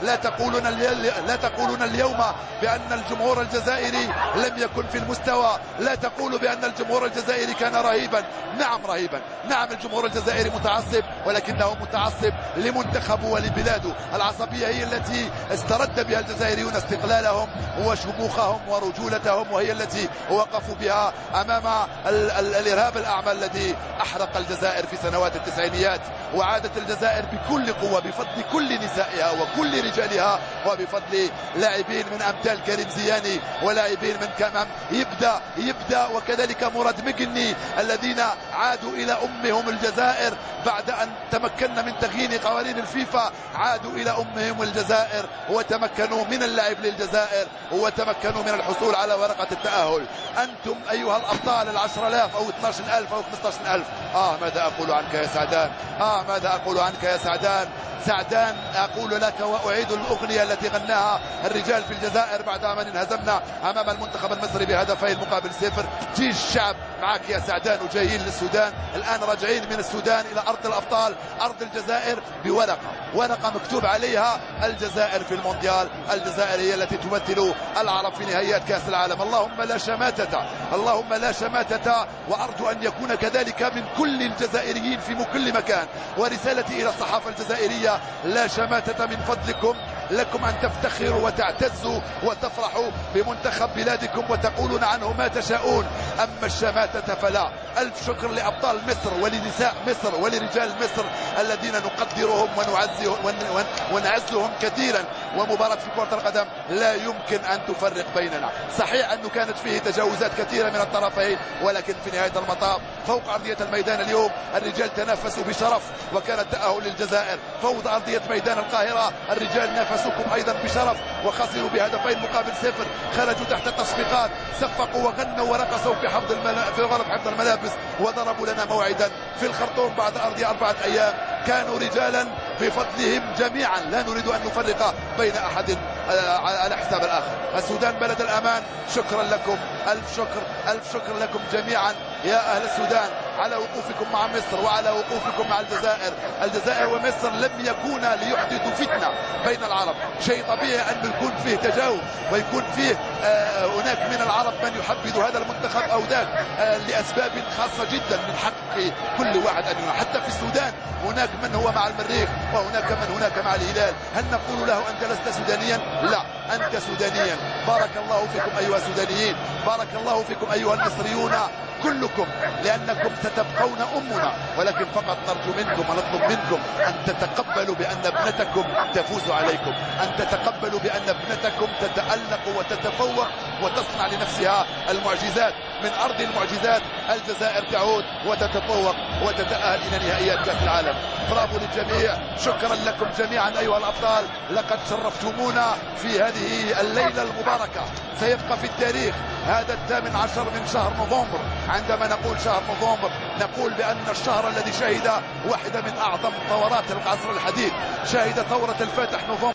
لا تقولون اليوم بأن الجمهور الجزائري لم يكن في المستوى، لا تقولوا بأن الجمهور الجزائري كان رهيبا. نعم رهيبا، نعم الجمهور الجزائري متعصب، ولكنه متعصب لمنتخبه ولبلاده. العصبية هي التي استرد بها الجزائريون استقلالهم وشموخهم ورجولتهم، وهي التي وقفوا بها أمام الإرهاب الأعمى الذي أحرق الجزائر في سنوات التسعينيات. وعادت الجزائر بكل قوة بفضل كل نسائها وكل رجالها، وبفضل لاعبين من أمثال كريم زياني ولاعبين من كمام يبدأ وكذلك مراد مقني الذين عادوا إلى أمهم الجزائر بعد أن تمكنا من تغيير قوانين الفيفا. عادوا إلى أمهم الجزائر وتمكنوا من اللعب للجزائر وتمكنوا من الحصول على ورقة التأهل. أنتم أيها الأبطال 10,000 أو 12,000 أو 15,000. ماذا أقول عنك يا سعدان؟ ماذا أقول عنك يا سعدان؟ سعدان أقول لك وأعيد الأغنية التي غناها الرجال في الجزائر بعد أن انهزمنا أمام المنتخب المصري بهدفين مقابل 0. جيش الشعب معك يا سعدان وجايين للسودان. الآن راجعين من السودان إلى أرض الأبطال أرض الجزائر بورقة مكتوب عليها الجزائر في المونديال. الجزائر هي التي تمثل العرب في نهائيات كأس العالم. اللهم لا شماتة، اللهم لا شماتة، وأرجو أن يكون كذلك من كل الجزائريين في كل مكان. ورسالتي إلى الصحافة الجزائرية لا شماتة من فضلكم، لكم أن تفتخروا وتعتزوا وتفرحوا بمنتخب بلادكم وتقولون عنه ما تشاءون، أما الشماتة فلا. ألف شكر لأبطال مصر ولنساء مصر ولرجال مصر الذين نقدرهم ونعزهم كثيرا. ومباراة في كرة القدم لا يمكن أن تفرق بيننا. صحيح أنه كانت فيه تجاوزات كثيرة من الطرفين، ولكن في نهاية المطاف فوق أرضية الميدان اليوم الرجال تنافسوا بشرف وكان التأهل للجزائر. فوق أرضية ميدان القاهرة الرجال نافسوكم أيضا بشرف وخسروا بهدفين مقابل 0. خرجوا تحت التصفيقات، صفقوا وغنوا ورقصوا في غرف حفظ الملابس، وضربوا لنا موعدا في الخرطوم بعد أرض 4 أيام. كانوا رجالا بفضلهم جميعا، لا نريد أن نفرق بين أحد على حساب الآخر. السودان بلد الأمان. شكرا لكم، ألف شكر، ألف شكر لكم جميعا يا أهل السودان على وقوفكم مع مصر وعلى وقوفكم مع الجزائر. الجزائر ومصر لم يكونا ليحدثوا فتنة بين العرب. شيء طبيعي أن يكون فيه تجاوز ويكون فيه هناك من العرب من يحبذ هذا المنتخب أو ذاك لأسباب خاصة جدا من حق كل واحد أن يكون. حتى في السودان هناك من هو مع المريخ وهناك من هناك مع الهلال. هل نقول له أنت لست سودانيا؟ لا، أنت سودانيا. بارك الله فيكم أيها السودانيين، بارك الله فيكم أيها المصريون كلكم، لأنكم ستبقون أمنا، ولكن فقط نرجو منكم ونطلب منكم أن تتقبلوا بأن ابنتكم تفوز عليكم، أن تتقبلوا بأن ابنتكم تتألق وتتفوق وتصنع لنفسها المعجزات. من أرض المعجزات الجزائر تعود وتتفوق وتتأهل إلى نهائيات كأس العالم. برافو للجميع، شكرا لكم جميعا أيها الأبطال، لقد شرفتمونا في هذه الليلة المباركة. سيبقى في التاريخ هذا 18 من شهر نوفمبر. عندما نقول شهر نوفمبر نقول بأن الشهر الذي شهد واحدة من أعظم ثورات العصر الحديث، شهد ثورة الفاتح نوفمبر